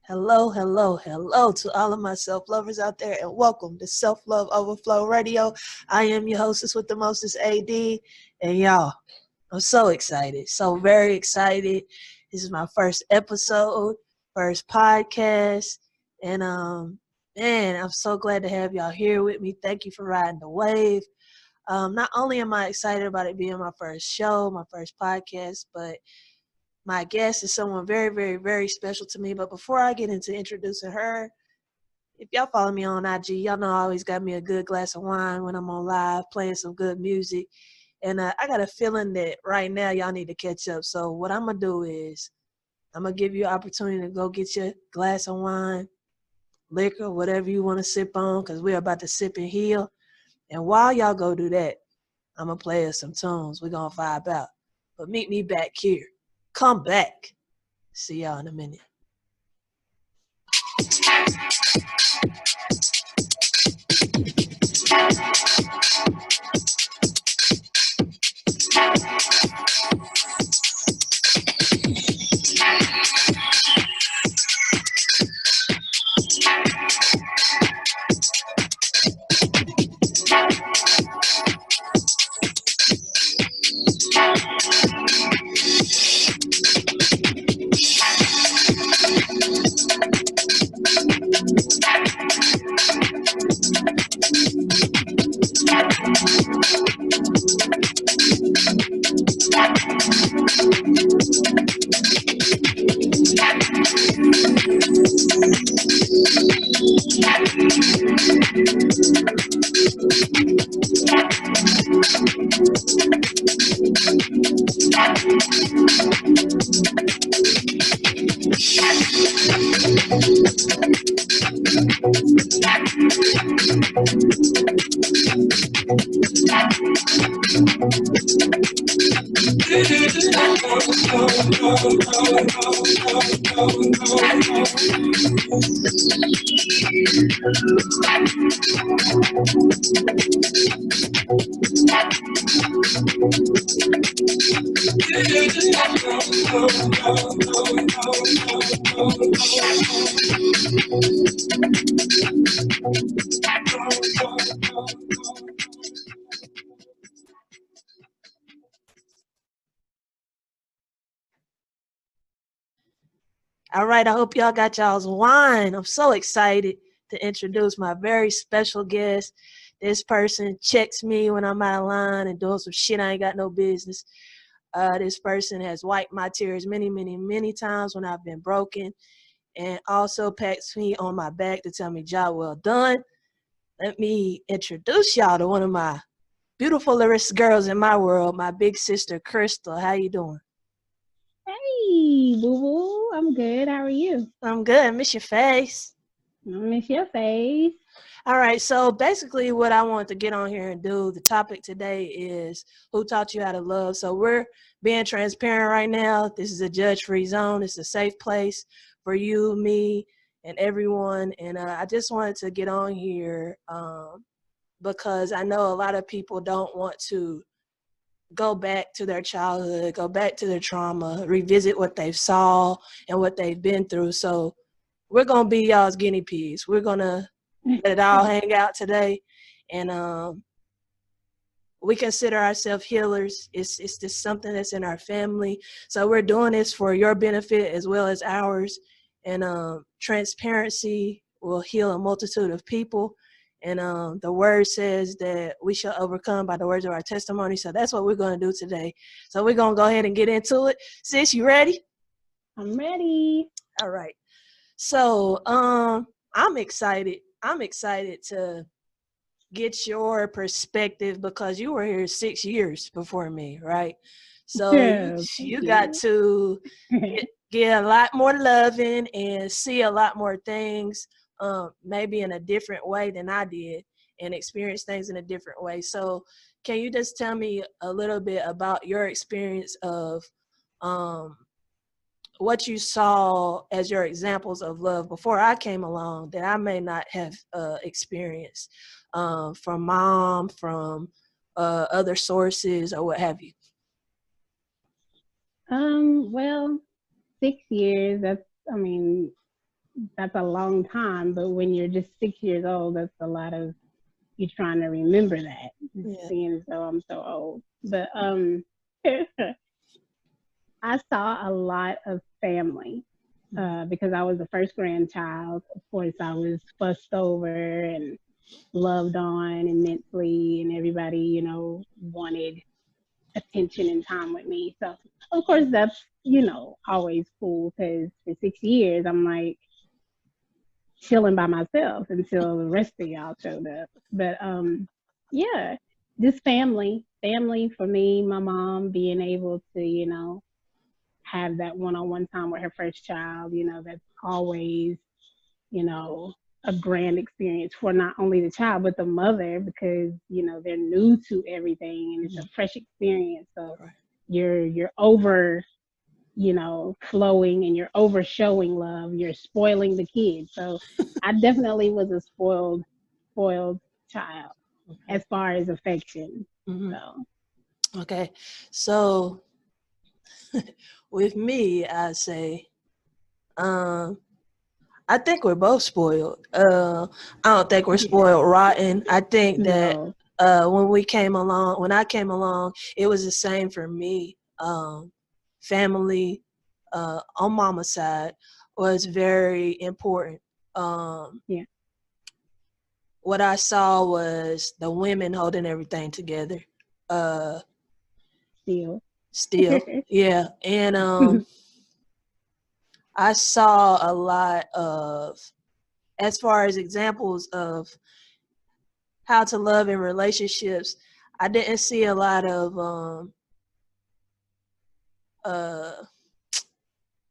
Hello, hello, hello to all of my self-lovers out there, and welcome to Self-Love Overflow Radio. I am your hostess with the mostest, AD, and y'all, I'm so excited, so very excited. This is my first episode, first podcast, and man, I'm so glad to have y'all here with me. Thank you for riding the wave. Not only am I excited about it being my first show, my first podcast, but my guest is someone very, very, very special to me. But before I get into introducing her, if y'all follow me on IG, y'all know I always got me a good glass of wine when I'm on live, playing some good music. And I got a feeling that right now y'all need to catch up. So what I'm going to do is I'm going to give you an opportunity to go get your glass of wine, liquor, whatever you want to sip on, because we're about to sip and heal. And while y'all go do that, I'm going to play us some tunes. We're going to vibe out. But meet me back here. Come back. See y'all in a minute. All right, I hope y'all got y'all's wine. I'm so excited to introduce my very special guest. This person checks me when I'm out of line and doing some shit I ain't got no business. This person has wiped my tears many, many, many times when I've been broken, and also pats me on my back to tell me job well done. Let me introduce y'all to one of my beautifulest girls in my world, my big sister, KRYSTAL. How you doing? Hey, boo boo. I'm good. How are you? I'm good. Miss your face. I miss your face. All right, so basically what I wanted to get on here and do, the topic today is who taught you how to love. So we're being transparent right now. This is a judge-free zone. It's a safe place for you, me, and everyone. And I just wanted to get on here because I know a lot of people don't want to go back to their childhood, go back to their trauma, revisit what they've saw and what they've been through. So we're going to be y'all's guinea pigs. We're going to let it all hang out today. And we consider ourselves healers. It's just something that's in our family. So we're doing this for your benefit as well as ours. And transparency will heal a multitude of people. And the word says that we shall overcome by the words of our testimony. So that's what we're going to do today. So we're going to go ahead and get into it. Sis, you ready? I'm ready. All right. So I'm excited. I'm excited to get your perspective because you were here 6 years before me, right? So Yeah, you got to get a lot more loving and see a lot more things, maybe in a different way than I did, and experience things in a different way. So can you just tell me a little bit about your experience of um, what you saw as your examples of love before I came along that I may not have experienced from mom, from other sources, or what have you? well, 6 years. I mean, that's a long time. But when you're just 6 years old, that's a lot of you trying to remember that. Just Yeah. seeing as though I'm so old. But I saw a lot of family because I was the first grandchild. Of course, I was fussed over and loved on immensely, and everybody, wanted attention and time with me. So, of course, that's, always cool because for 6 years, I'm like chilling by myself until the rest of y'all showed up. But yeah, just family for me, my mom being able to, have that one-on-one time with her first child, that's always, you know, a grand experience for not only the child but the mother because they're new to everything and it's a fresh experience. So Right. you're over flowing and you're over showing love. You're spoiling the kids. So I definitely was a spoiled child Okay. as far as affection. Hmm. So Okay. So with me, I say, um, I think we're both spoiled. I don't think we're yeah, spoiled rotten. I think that no, when I came along, it was the same for me. Family on mama's side was very important. Um, yeah, what I saw was the women holding everything together. Uh, still. still, yeah, and I saw a lot of, as far as examples of how to love in relationships. I didn't see a lot of uh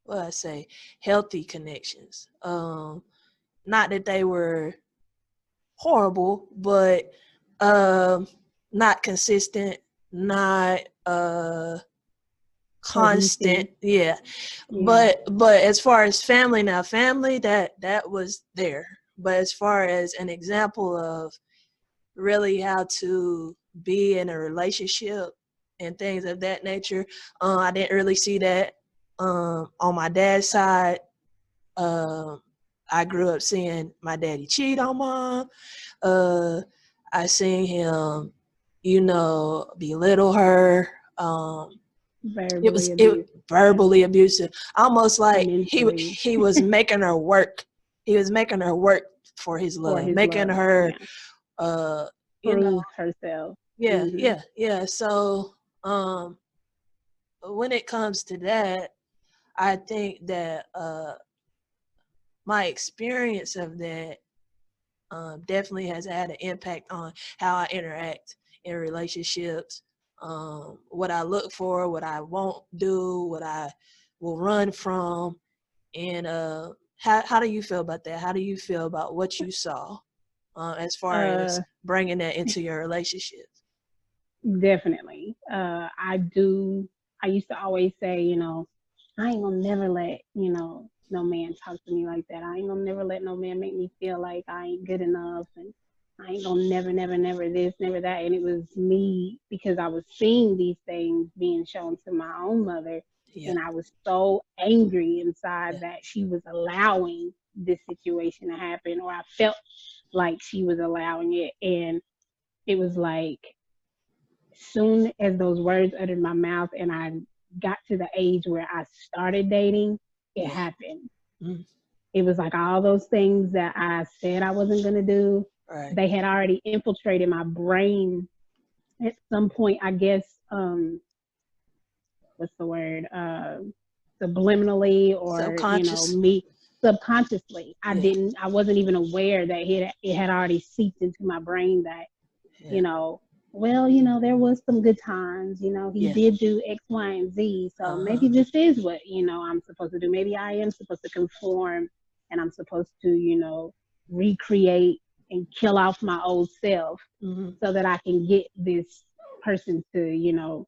what I say, healthy connections. Not that they were horrible, but um not consistent, not constant. Cohesive. Yeah. Yeah. But as far as family, now family, that was there. But as far as an example of really how to be in a relationship and things of that nature, I didn't really see that. On my dad's side, um, I grew up seeing my daddy cheat on mom. Uh, I seen him, belittle her. Verbally It abused. Yeah. verbally abusive, almost like Mentally he was making her work. He was making her work for his for love, his making love. her, Yeah. uh, you know, Prove herself. yeah, Hmm. yeah, yeah. So, when it comes to that, I think that my experience of that definitely has had an impact on how I interact in relationships, what I look for, what I won't do, what I will run from. And how do you feel about that? How do you feel about what you saw as far as Uh, bringing that into your relationships? Definitely. I do. I used to always say, I ain't gonna never let, no man talk to me like that. I ain't gonna never let no man make me feel like I ain't good enough. And I ain't gonna never this, never that. And it was me because I was seeing these things being shown to my own mother. Yeah, And I was so angry inside yeah, that she was allowing this situation to happen, or I felt like she was allowing it. And it was like, soon as those words uttered my mouth and I got to the age where I started dating, it yeah. happened. Mm, It was like all those things that I said I wasn't going to do, right. they had already infiltrated my brain at some point, I guess. What's the word? Subliminally, or, Subconscious. me subconsciously. Yeah, I wasn't even aware that it had already seeped into my brain that you yeah, know, well, there was some good times, he yeah. did do X, Y, and Z. So Uh huh. maybe this is what, I'm supposed to do. Maybe I am supposed to conform and I'm supposed to, recreate and kill off my old self Hmm. so that I can get this person to,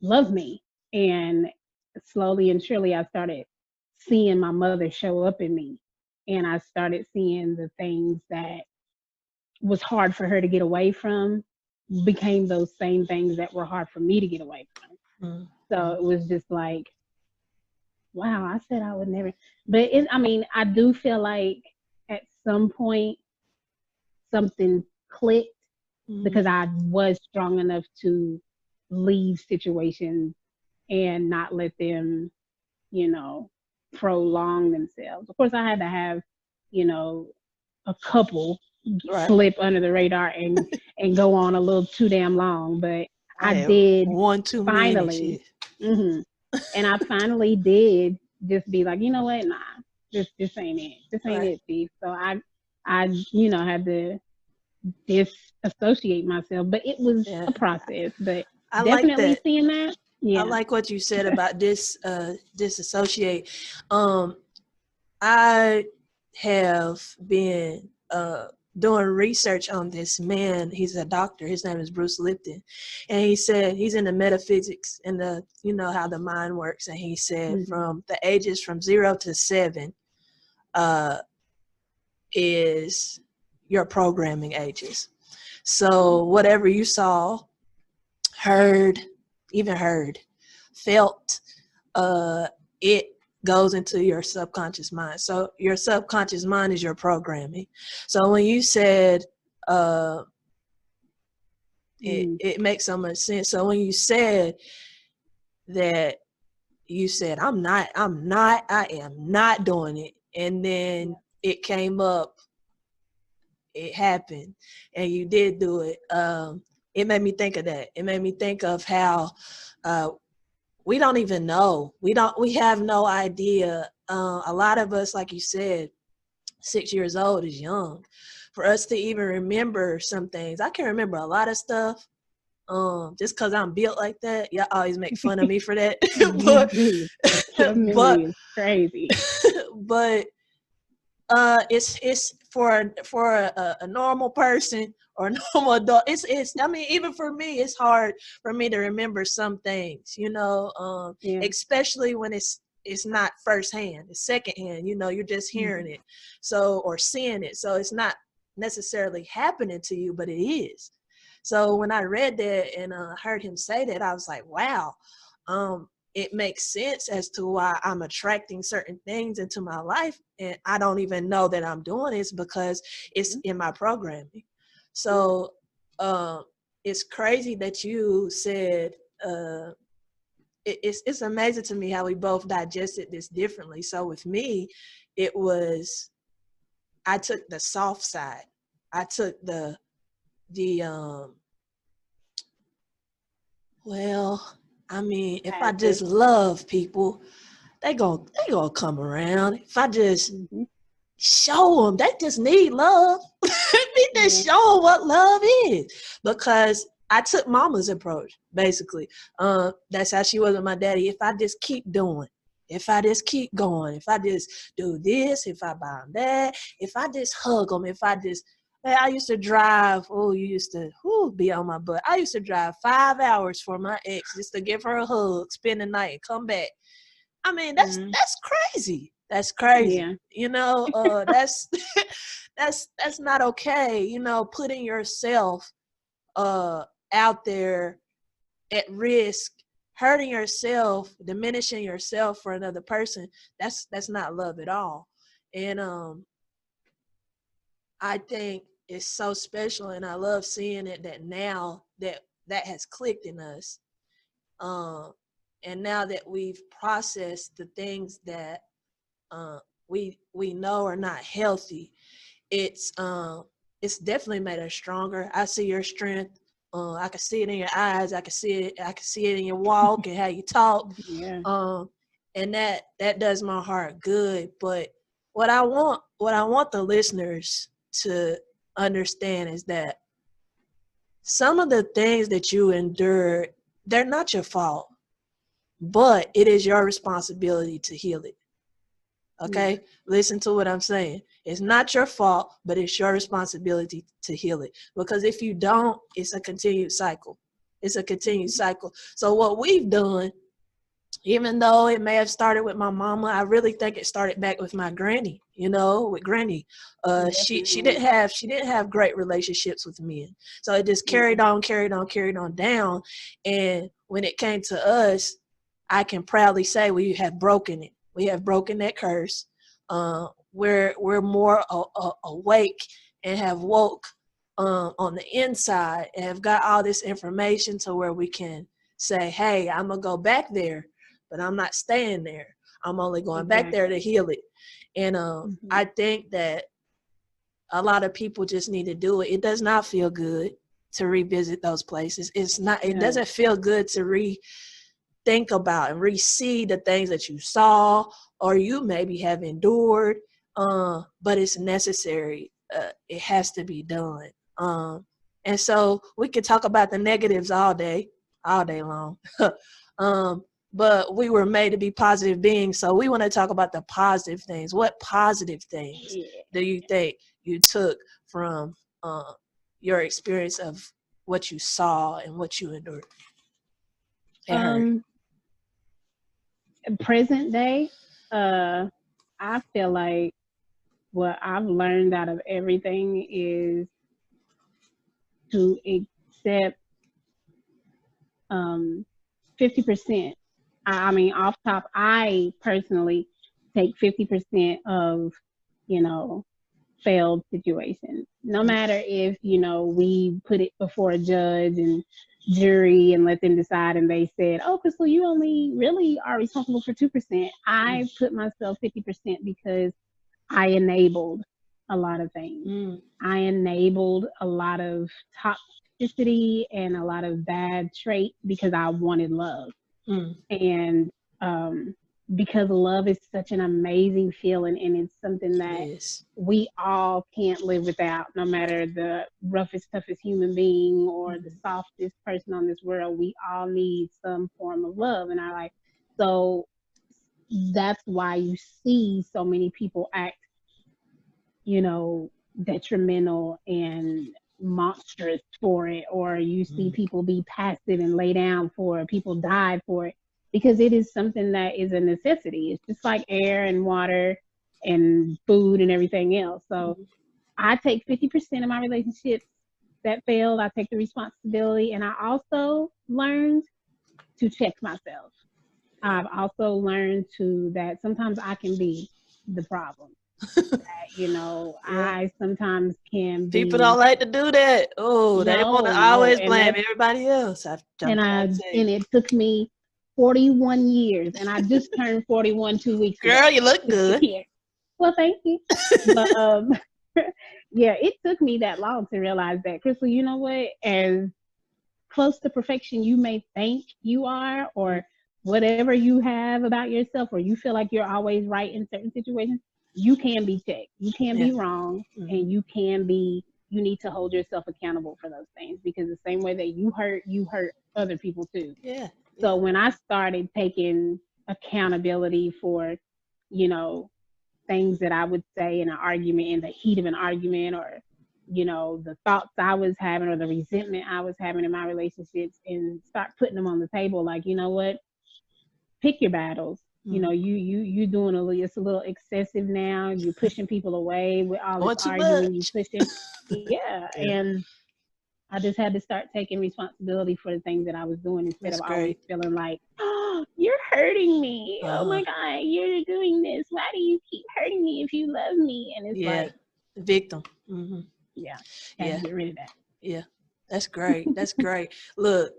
love me. And slowly and surely I started seeing my mother show up in me. And I started seeing the things that was hard for her to get away from became those same things that were hard for me to get away from. Hmm. So it was just like wow, I said I would never. But I mean, I do feel like at some point something clicked because Mm-hmm. I was strong enough to leave situations and not let them, you know, prolong themselves. Of course, I had to have, you know, a couple Right. slip under the radar and go on a little too damn long, but I I had did one too many finally. shit. hmm and I finally did just be like, you know what, nah, this ain't it. This ain't Right. it, Steve. So I had to disassociate myself, but it was Yeah. a process. But I like definitely that. seeing that, I yeah. like what you said about disassociate. Um, I have been doing research on this man. He's a doctor. His name is Bruce Lipton, and he said he's in the metaphysics and the how the mind works. And he said hmm from the ages from 0 to 7 uh, is your programming ages. So whatever you saw, heard, even heard, felt, uh, it goes into your subconscious mind. So your subconscious mind is your programming. So when you said uh, mm it makes so much sense. So when you said that, you said I am not doing it, and then it came up, it happened, and you did do it. It made me think of that. It made me think of how uh, we don't even know. We have no idea. A lot of us, like you said, 6 years old is young. For us to even remember some things, I can remember a lot of stuff. Just because I'm built like that, y'all always make fun of me for that. You but do. Your but memory is crazy. but it's for a normal person or a normal adult. It's I mean, even for me, it's hard for me to remember some things, Yeah. especially when it's not firsthand, it's secondhand. You're just hearing hmm it, so, or seeing it, so it's not necessarily happening to you, but it is. So when I read that and heard him say that, I was like, wow. It makes sense as to why I'm attracting certain things into my life, and I don't even know that I'm doing this because it's in my programming. Yeah. So it's crazy that you said it's amazing to me how we both digested this differently. So with me, it was, I took the soft side. I took the well, I mean, if I Passive. just love people, they gonna come around. If I just hmm show them, they just need love. We just Yeah. show them what love is, because I took mama's approach basically. That's how she was with my daddy. If I just keep doing, if I just keep going, if I just do this, if I buy them that, if I just hug them, if I just, man, I used to drive. Oh, you used to be on my butt. I used to drive 5 hours for my ex just to give her a hug, spend the night, and come back. I mean, that's mm that's crazy. That's crazy. Yeah. That's that's not okay. Putting yourself uh out there at risk, hurting yourself, diminishing yourself for another person. That's not love at all. And I think it's so special, and I love seeing it that now that has clicked in us. Um, and now that we've processed the things that uh, we know are not healthy, it's it's definitely made us stronger. I see your strength. I can see it in your eyes. I can see it. I can see it in your walk and how you talk. Yeah. Um, and that does my heart good. But what I want the listeners to understand is that some of the things that you endure, they're not your fault, but it is your responsibility to heal it. Yeah. Okay, listen to what I'm saying. It's not your fault, but it's your responsibility to heal it. Because if you don't, it's a continued cycle. It's a continued hmm cycle. So what we've done, even though it may have started with my mama, I really think it started back with my granny. With granny, she Definitely. didn't have great relationships with men, so it just Yeah. carried on down. And when it came to us, I can proudly say we have broken it. We have broken that curse. We're more awake and have woke on the inside and have got all this information to where we can say, hey, I'm going to go back there, but I'm not staying there. I'm only going back there to heal it. And I think that a lot of people just need to do it. It does not feel good to revisit those places. It doesn't feel good to think about and re-see the things that you saw or you maybe have endured, but it's necessary. It has to be done. And so we could talk about the negatives all day long. But we were made to be positive beings, so we want to talk about the positive things. What positive things do you think you took from your experience of what you saw and what you endured? Present day, I feel like what I've learned out of everything is to accept 50%. I mean, off top, I personally take 50% of, failed situations. No matter if, we put it before a judge and jury and let them decide and they said, oh, Crystal, you only really are responsible for 2%. I put myself 50% because I enabled a lot of things. I enabled a lot of toxicity and a lot of bad traits because I wanted love. And because love is such an amazing feeling, and it's something that we all can't live without, no matter the roughest, toughest human being or the softest person on this world. We all need some form of love in our life. So that's why you see so many people act, detrimental and monstrous for it, or you see people be passive and lay down for it, people die for it, because it is something that is a necessity. It's just like air and water and food and everything else. So I take 50% of my relationships that failed. I take the responsibility, and I also learned to check myself. I've also learned that sometimes I can be the problem. I sometimes can be. People don't like to do that. Oh, they want to always blame everybody else. And it took me 41 years, and I just turned 41 2 weeks ago. Girl, you look good. Well, thank you. But yeah, it took me that long to realize that, Crystal, you know what? As close to perfection you may think you are, or whatever you have about yourself, or you feel like you're always right in certain situations, you can be checked. You can be wrong, and you need to hold yourself accountable for those things, because the same way that you hurt other people too. So when I started taking accountability for, things that I would say in an argument, in the heat of an argument, or, the thoughts I was having or the resentment I was having in my relationships, and start putting them on the table, like, you know what, pick your battles. You doing it's a little excessive now. You're pushing people away with all this arguing. You pushing, and I just had to start taking responsibility for the things that I was doing, instead of always feeling like, oh, you're hurting me. Oh my God, you're doing this. Why do you keep hurting me if you love me? And it's like the victim. Get rid of that. Yeah, that's great. That's great. Look.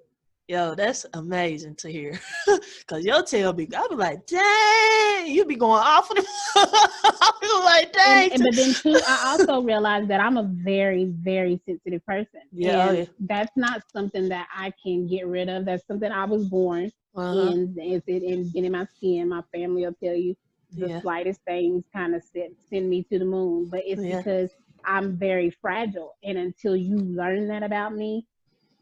Yo, that's amazing to hear. Cause you'll tell me, I'll be like, dang, you be going off of them. I'll be like, dang. But then too, I also realized that I'm a very, very sensitive person. That's not something that I can get rid of. That's something I was born in. It's in my skin. My family will tell you the slightest things kind of send me to the moon. But it's because I'm very fragile. And until you learn that about me,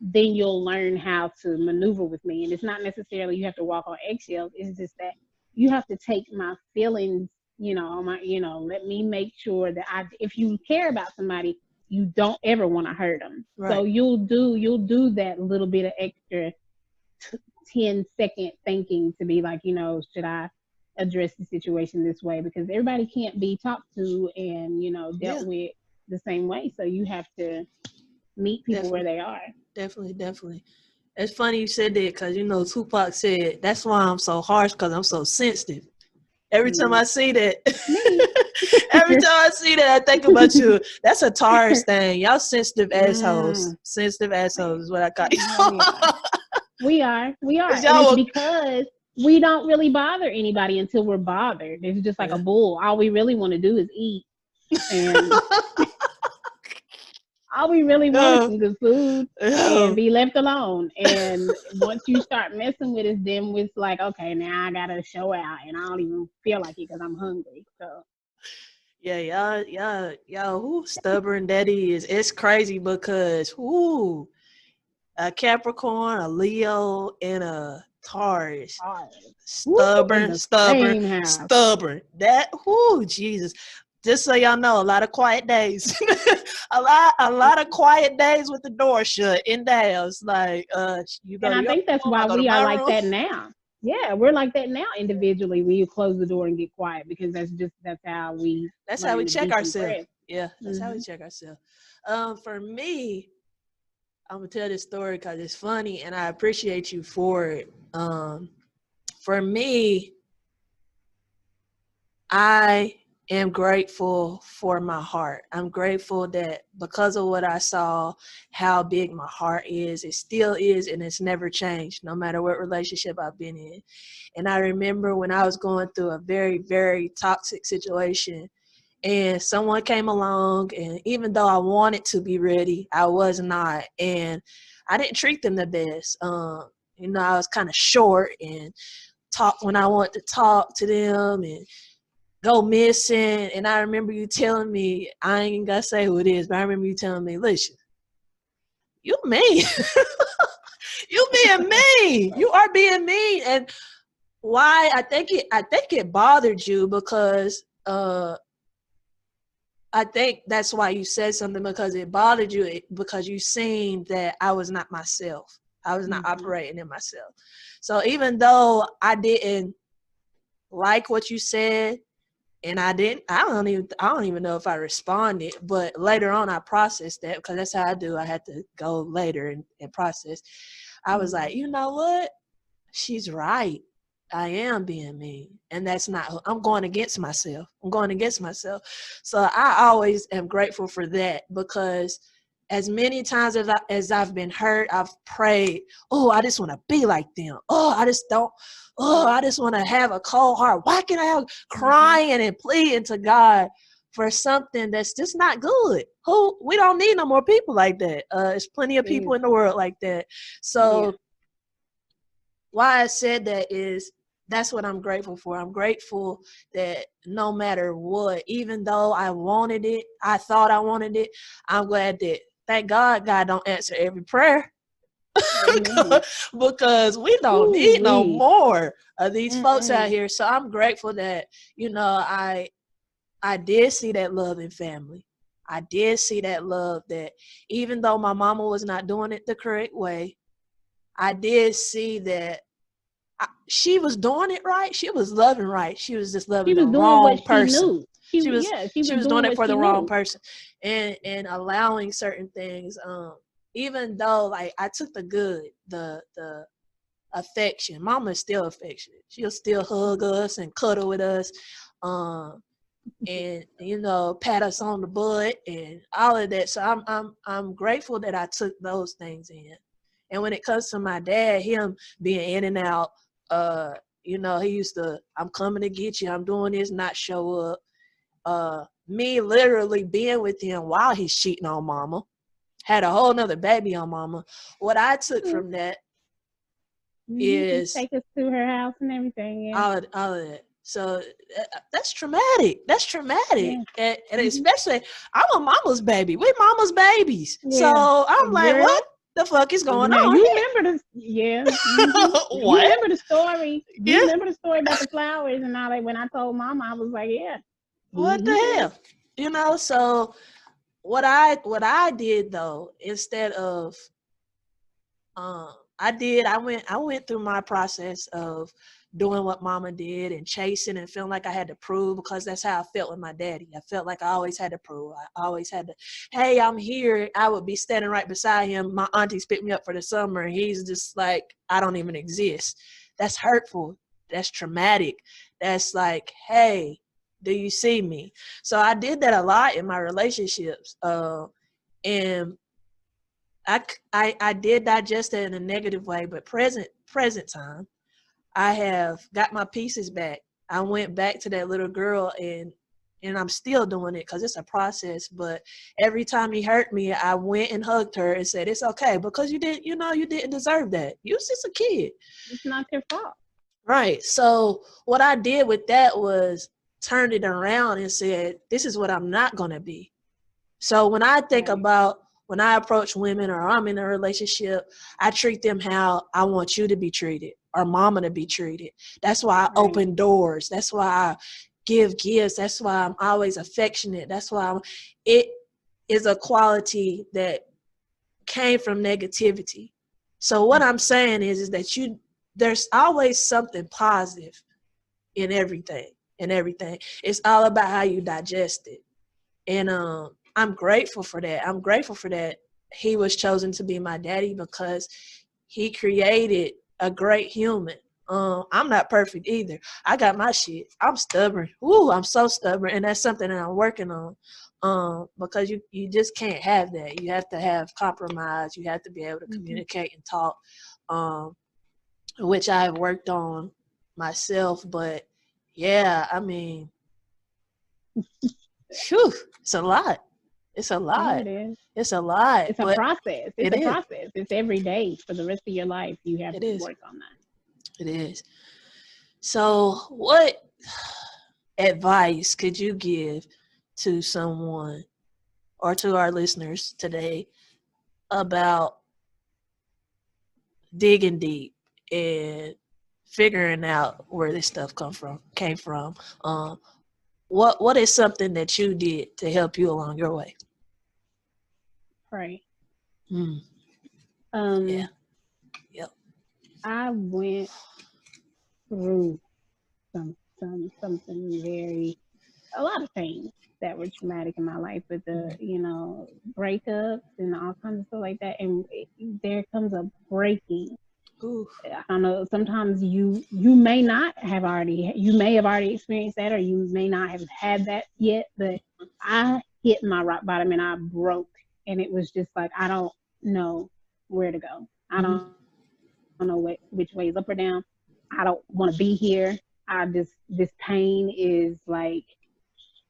then you'll learn how to maneuver with me. And it's not necessarily you have to walk on eggshells. It's just that you have to take my feelings, let me make sure that if you care about somebody, you don't ever want to hurt them. Right. So you'll do that little bit of extra 10-second thinking to be like, should I address the situation this way? Because everybody can't be talked to and, dealt with the same way. So you have to meet people where they are. Definitely. It's funny you said that, because Tupac said that's why I'm so harsh, because I'm so sensitive. Every time I see that, Me. every time I see that, I think about you. That's a Taurus thing. Y'all sensitive assholes. Mm. Sensitive assholes is what I call Yeah, we are. you. We are. 'Cause And y'all it's will, because we don't really bother anybody until we're bothered. It's just like a yeah. bull. All we really want to do is eat. And all we really want is Yeah. some good food Yeah. and be left alone. And once you start messing with us, then it's like, okay, now I gotta show out, and I don't even feel like it because I'm hungry. So Yeah, y'all, who stubborn that is. It's crazy because, a Capricorn, a Leo, and a Taurus. hard. Woo, in Stubborn, the stubborn, same house. stubborn. That, Jesus. Just so y'all know, a lot of quiet days. a lot of quiet days with the door shut in the house. Like, you go And to I your think that's room, I why go to we are my like room. that now. Yeah, we're like that now individually when you close the door and get quiet because that's how we That's how we learn to check ourselves. decompress. Yeah, that's how we Mm-hmm. check ourselves. For me, I'm gonna tell this story because it's funny, and I appreciate you for it. For me, I am grateful for my heart. I'm grateful that because of what I saw, how big my heart is, it still is, and it's never changed, no matter what relationship I've been in. And I remember when I was going through a very, very toxic situation, and someone came along, and even though I wanted to be ready, I was not. And I didn't treat them the best. I was kind of short and talk when I wanted to talk to them and go missing. And I remember you telling me, I ain't gonna say who it is, but I remember you telling me, listen, you mean, you being mean. You are being mean. And why I think it bothered you because I think that's why you said something, because it bothered you, because you seen that I was not myself. I was not Mm-hmm. operating in myself. So even though I didn't like what you said, and I don't even know if I responded, but later on I processed that, because that's how I do. I had to go later and process. I was like, you know what? She's right. I am being mean. And that's not, I'm going against myself. I'm going against myself. So I always am grateful for that, because as many times as I've been hurt, I've prayed, oh, I just want to be like them. I just want to have a cold heart. Why can't I have crying and pleading to God for something that's just not good? We don't need no more people like that. There's plenty of people in the world like that. So why I said that is, that's what I'm grateful for. I'm grateful that no matter what, even though I wanted it, I thought I wanted it, I'm glad that, thank God, God don't answer every prayer. Amen. Because we don't need no Ooh-wee. more of these folks out Mm-mm. here. So I'm grateful that, I did see that love in family. I did see that love, that even though my mama was not doing it the correct way, I did see that she was doing it right. She was loving right. She was just loving She the was doing what wrong she person. knew. She was She she was was doing doing it what for she the wrong knew. person, and allowing certain things. Even though, like, I took the good, the affection. Mama is still affectionate. She'll still hug us and cuddle with us, and pat us on the butt and all of that. So I'm grateful that I took those things in. And when it comes to my dad, him being in and out, he used to, I'm coming to get you, I'm doing this, not show up. Me literally being with him while he's cheating on mama, had a whole nother baby on mama. What I took from that You is take us to her house and everything. Yeah. all of that. So that's traumatic. That's traumatic. Yeah. And especially, I'm a mama's baby. We're mama's babies. Yeah. So I'm like, Girl. what the fuck is going Now on you here? remember this, yeah. Mm-hmm. Now you What? remember the story. You Yeah. remember the story about the flowers and all that. When I told Mama, I was like, yeah. What Mm-hmm. the hell? So what I did, though, instead of I went through my process of doing what mama did and chasing and feeling like I had to prove, because that's how I felt with my daddy. I felt like I always had to prove. I always had to, hey, I'm here. I would be standing right beside him. My aunties picked me up for the summer, and he's just like, I don't even exist. That's hurtful. That's traumatic. that's like, hey, do you see me? So I did that a lot in my relationships. And I did digest it in a negative way, but present time, I have got my pieces back. I went back to that little girl, and I'm still doing it because it's a process. But every time he hurt me, I went and hugged her and said, "It's okay, because you didn't deserve that. You was just a kid. It's not your fault." Right. So what I did with that was turned it around and said, "This is what I'm not gonna be." So when I think Right. about when I approach women or I'm in a relationship, I treat them how I want you to be treated or mama to be treated. That's why I Right. open doors. That's why I give gifts. That's why I'm always affectionate. That's why it is a quality that came from negativity. So what I'm saying is that there's always something positive in everything. It's all about how you digest it. And I'm grateful for that. I'm grateful for that he was chosen to be my daddy, because he created a great human. I'm not perfect either. I got my shit. I'm stubborn. Ooh, I'm so stubborn, and that's something that I'm working on. Because you just can't have that. You have to have compromise. You have to be able to communicate and talk, which I have worked on myself. But yeah, I mean, phew, it's a lot. It's a Yeah, lot. it is. It's a lot, It's a but process. It's it a is. process. It's every day for the rest of your life. You have It to is. work on that. It is. So, what advice could you give to someone or to our listeners today about digging deep and figuring out where this stuff came from? What is something that you did to help you along your way? Pray. Mm, yeah. Um, Yep. I went through something very a lot of things that were traumatic in my life with the breakups and all kinds of stuff like that, and there comes a breaking. Ooh. I don't know, sometimes you may not have already you may have already experienced that, or you may not have had that yet, but I hit my rock bottom and I broke, and it was just like, I don't know where to go. I don't know which way is up or down. I don't want to be here. This pain is like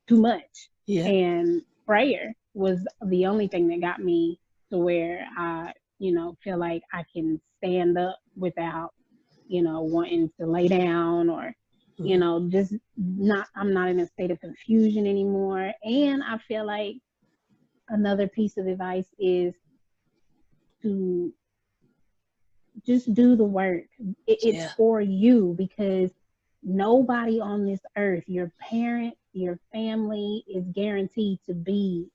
too much. Yeah. And prayer was the only thing that got me to where I, feel like I can stand up without, wanting to lay down, or, just I'm not in a state of confusion anymore. And I feel like another piece of advice is to just do the work. It's Yeah. for you, because nobody on this earth, your parents, your family, is guaranteed to be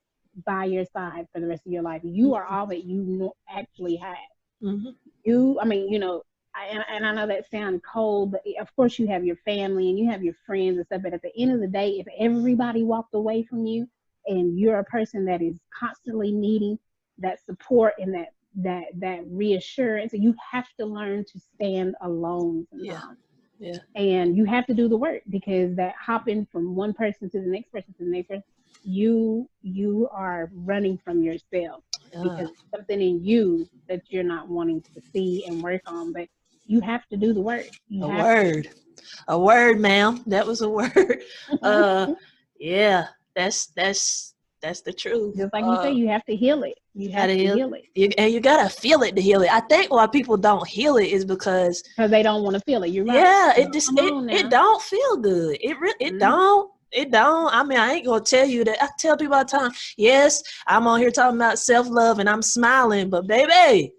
by your side for the rest of your life. You are all that actually have. Mm-hmm. I mean, and I know that sounds cold, but of course you have your family and you have your friends and stuff. But at the end of the day, if everybody walked away from you, and you're a person that is constantly needing that support and that reassurance, you have to learn to stand alone Yeah. sometimes. Yeah. And you have to do the work, because that hopping from one person to the next person to the next person, you are running from yourself, Uh, because it's something in you that you're not wanting to see and work on. But you have to do the work. You a have to. word. A word, ma'am. That was a word. Uh, yeah. That's the truth. Just like you say, you have to heal it. You You have gotta to heal. heal it, And you gotta feel it to heal it. I think why people don't heal it is because, because they don't want to feel it. You're right. yeah, it But just come on it now. don't feel good. It Mm-hmm. don't. It don't. I mean, I ain't gonna tell you that. I tell people all the time. Yes, I'm on here talking about self love and I'm smiling, but baby,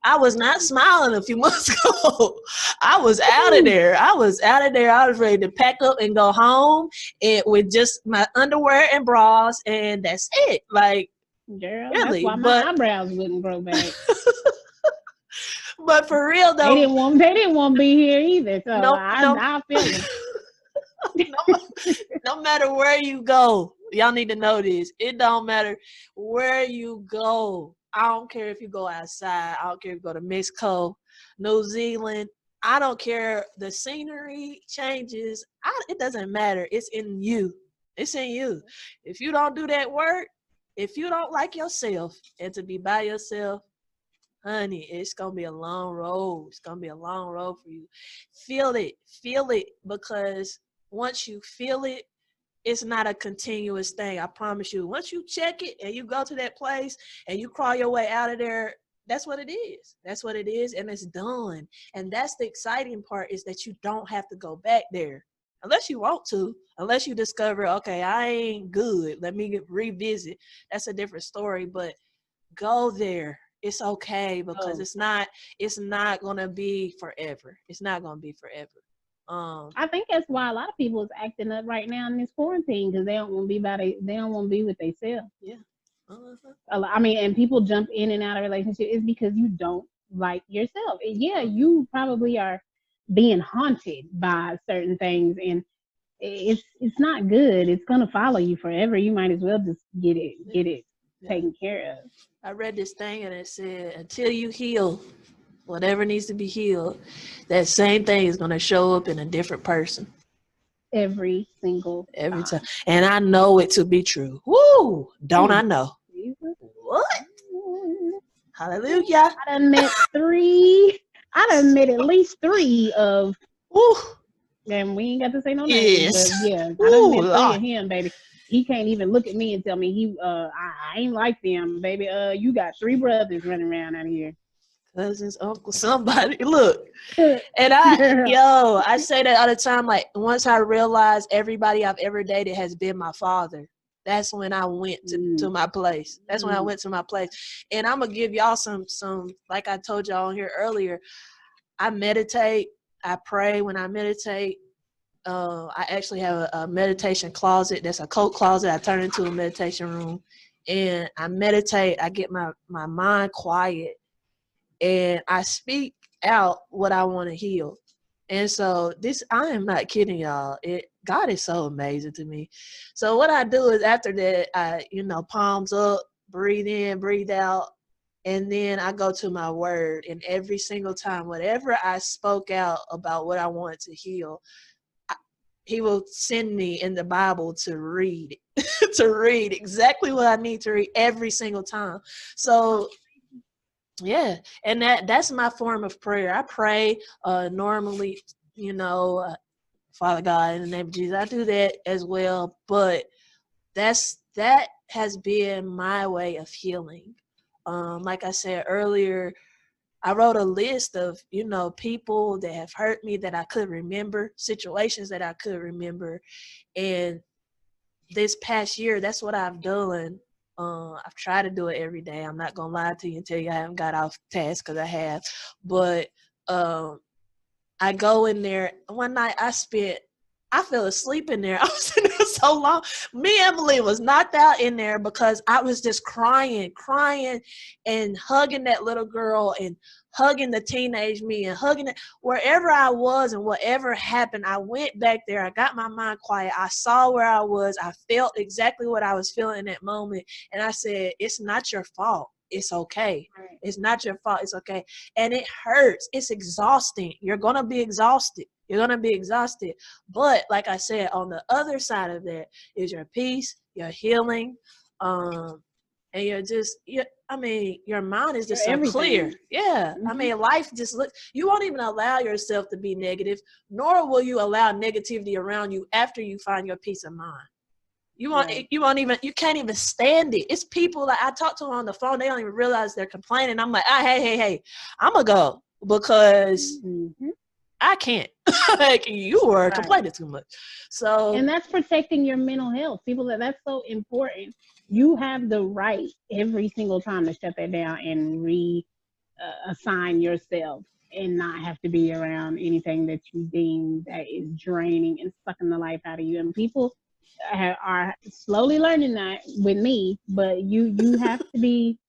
I was not smiling a few months ago. I was out of there. I was out of there. I was ready to pack up and go home, and with just my underwear and bras, and that's it. Like, Girl, that's really. why my eyebrows wouldn't grow back. But for real They though, didn't want they didn't want to be here either. So no, no, I feel them. no, no matter where you go, y'all need to know this. It don't matter where you go. I don't care if you go outside. I don't care if you go to Mexico, New Zealand. I don't care. The scenery changes. It doesn't matter. It's in you. It's in you. If you don't do that work, if you don't like yourself and to be by yourself, honey, it's going to be a long road. It's going to be a long road for you. Feel it, because once you feel it, it's not a continuous thing. I promise you. Once you check it and you go to that place and you crawl your way out of there, that's what it is. That's what it is, and it's done. And that's the exciting part, is that you don't have to go back there. Unless you want to, unless you discover, okay, I ain't good, let me revisit. That's a different story, but go there. It's okay, because it's not gonna be forever. It's not gonna be forever. I think that's why a lot of people is acting up right now in this quarantine, because they don't want to be they don't want to be with themselves. Yeah. Uh-huh. I mean, and people jump in and out of relationship is because you don't like yourself. And yeah, you probably are being haunted by certain things, and it's not good. It's gonna follow you forever. You might as well just get it taken care of. I read this thing and it said, until you heal whatever needs to be healed, that same thing is going to show up in a different person Every single every time. time. And I know it to be true. Woo! Don't I know? Jesus. What? Hallelujah. I done met three. I done met at least three of. Woo! And we ain't got to say no names, Yes. but yeah, I Ooh, done met three Lord. of him, baby. He can't even look at me and tell me I ain't like them, baby. You got three brothers running around out here. Cousins, uncle, somebody. Look. And Girl. I say that all the time. Like, once I realized everybody I've ever dated has been my father, that's when I went to my place. That's when I went to my place. And I'm going to give y'all some, like I told y'all on here earlier, I meditate. I pray when I meditate. I actually have a meditation closet. That's a coat closet. I turn into a meditation room. And I meditate. I get my mind quiet. And I speak out what I want to heal. And so I am not kidding y'all. God is so amazing to me. So what I do is, after that, I, palms up, breathe in, breathe out. And then I go to my word. And every single time, whatever I spoke out about what I wanted to heal, he will send me in the Bible to read, to read exactly what I need to read every single time. So yeah, and that's my form of prayer. I pray normally, Father God, in the name of Jesus. I do that as well, but that has been my way of healing. Like I said earlier, I wrote a list of, people that have hurt me that I could remember, situations that I could remember, and this past year, that's what I've done. I've tried to do it every day. I'm not gonna lie to you and tell you I haven't got off task, because I have. But I go in there. One night I fell asleep in there. I was in there so long. Me and Emily was knocked out in there because I was just crying and hugging that little girl and hugging the teenage me and hugging it. Wherever I was and whatever happened, I went back there. I got my mind quiet. I saw where I was. I felt exactly what I was feeling in that moment. And I said, it's not your fault. It's okay. It's not your fault. It's okay. And it hurts. It's exhausting. You're going to be exhausted. You're going to be exhausted. But like I said, on the other side of that is your peace, your healing, and your mind is just so clear. Yeah. Mm-hmm. Life just you won't even allow yourself to be negative, nor will you allow negativity around you after you find your peace of mind. You can't even stand it. It's people that I talk to on the phone, they don't even realize they're complaining. I'm like, hey, I'm gonna go because I can't. Like, you are complaining too much. So, and that's protecting your mental health. People, that's so important. You have the right every single time to shut that down and reassign yourself and not have to be around anything that you deem that is draining and sucking the life out of you. And people are slowly learning that with me, but you have to be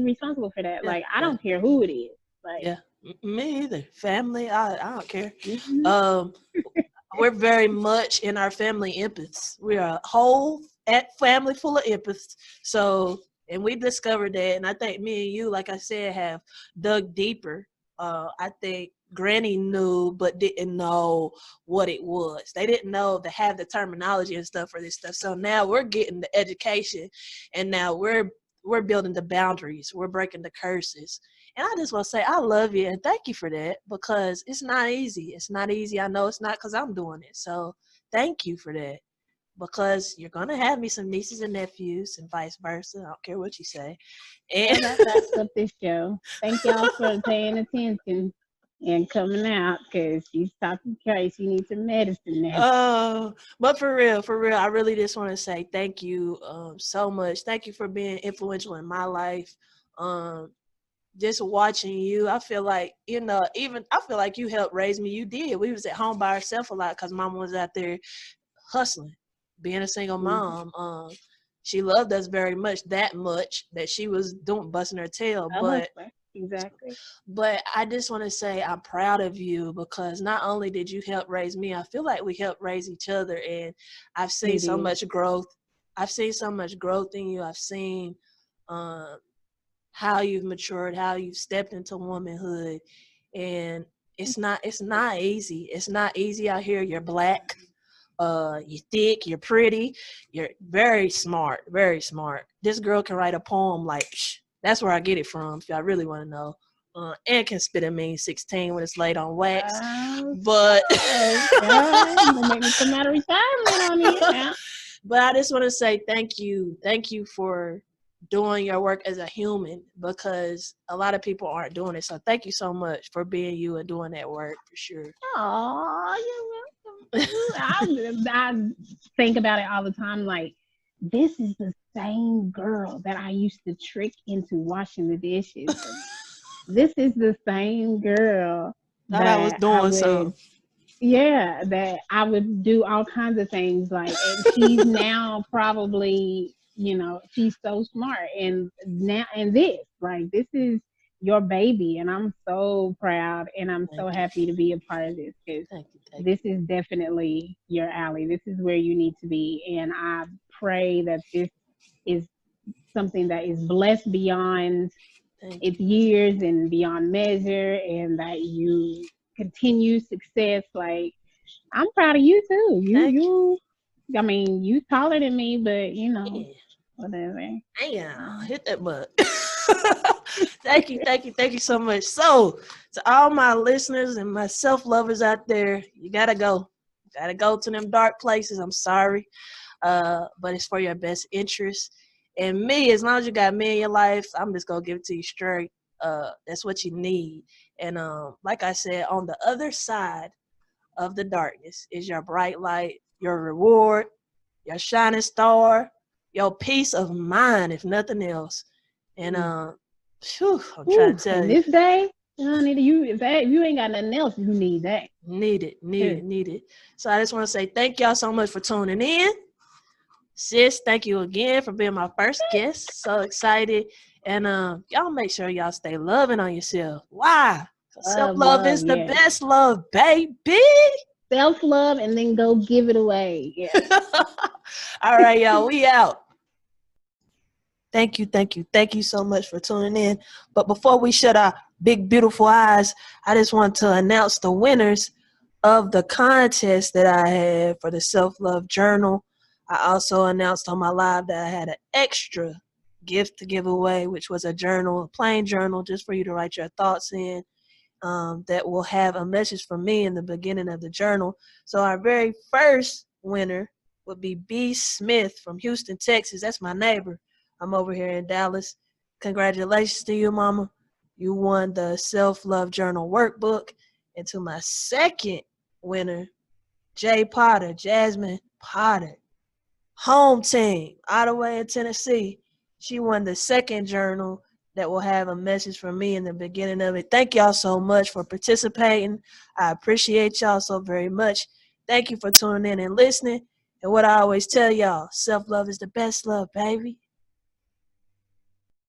responsible for that. Like, I don't care who it is. Like, me either. Family, I don't care. Mm-hmm. We're very much in our family empaths. We are a whole family full of empaths. So, and we discovered that, and I think me and you, like I said, have dug deeper. I think granny knew but didn't know what it was. They didn't know to have the terminology and stuff for this stuff. So now we're getting the education, and now we're building the boundaries. We're breaking the curses. And I just want to say I love you and thank you for that, because it's not easy. It's not easy. I know it's not, because I'm doing it. So thank you for that, because you're going to have me some nieces and nephews and vice versa. I don't care what you say. Well, And that wraps up this show. Thank y'all for paying attention and coming out, because she's talking crazy. She needs some medicine now. oh, but for real, I really just want to say thank you so much. Thank you for being influential in my life. Um, just watching you, I feel like, even I feel like you helped raise me. You did. We was at home by ourselves a lot because mama was out there hustling, being a single Mm-hmm. mom. She loved us very much, that much that she was doing busting her tail. A But hustler. Exactly. I just want to say I'm proud of you, because not only did you help raise me, I feel like we helped raise each other, and I've seen We so did. much growth. I've seen so much growth in you. I've seen um, how you've matured, how you've stepped into womanhood, and it's not easy. It's not easy out here. You're black, you're thick, you're pretty, you're very smart, very smart. This girl can write a poem like that's where I get it from. If y'all really want to know, and can spit a mean 16 when it's laid on wax. But Oh, God. You're gonna make me come out of retirement on you now. but I just want to say thank you for doing your work as a human, because a lot of people aren't doing it. So thank you so much for being you and doing that work for sure. Oh, you're welcome. I think about it all the time. Like, this is the same girl that I used to trick into washing the dishes. And this is the same girl Thought I was that I doing would, something. yeah, that I would do all kinds of things. Like, and she's now probably, she's so smart. And now, and this is your baby. And I'm so proud and I'm so Thank you. happy to be a part of this, because Thank you. Thank this is definitely your alley. This is where you need to be. And I pray that this is something that is blessed beyond you. Thank its you. years and beyond measure, and that you continue success. Like, I'm proud of you too. Thank you. I mean, you taller than me, but Yeah. whatever. Damn, Um, hit that button. Thank you so much. So, to all my listeners and my self lovers out there, you gotta go. Gotta go to them dark places. I'm sorry. But it's for your best interest. And me, as long as you got me in your life, I'm just gonna give it to you straight. That's what you need. And like I said, on the other side of the darkness is your bright light, your reward, your shining star, your peace of mind, if nothing else. And I'm trying Whew, to tell in you, this day, honey, if you ain't got nothing else, you need that. need it. So I just want to say thank y'all so much for tuning in. Sis, thank you again for being my first guest. So excited. And y'all make sure y'all stay loving on yourself. Why? Self love Love, is the yes. best love, baby. Self love and then go give it away. Yeah. All right, y'all. We out. Thank you so much for tuning in. But before we shut our big, beautiful eyes, I just want to announce the winners of the contest that I had for the Self Love Journal. I also announced on my live that I had an extra gift to give away, which was a journal, a plain journal, just for you to write your thoughts in. That will have a message from me in the beginning of the journal. So our very first winner would be B. Smith from Houston, Texas. That's my neighbor. I'm over here in Dallas. Congratulations to you, Mama. You won the Self-Love Journal workbook. And to my second winner, Jay Potter, Jasmine Potter, home team, all the way in Tennessee. She won the second journal that will have a message from me in the beginning of it. Thank y'all so much for participating. I appreciate y'all so very much. Thank you for tuning in and listening. And what I always tell y'all, self-love is the best love, baby.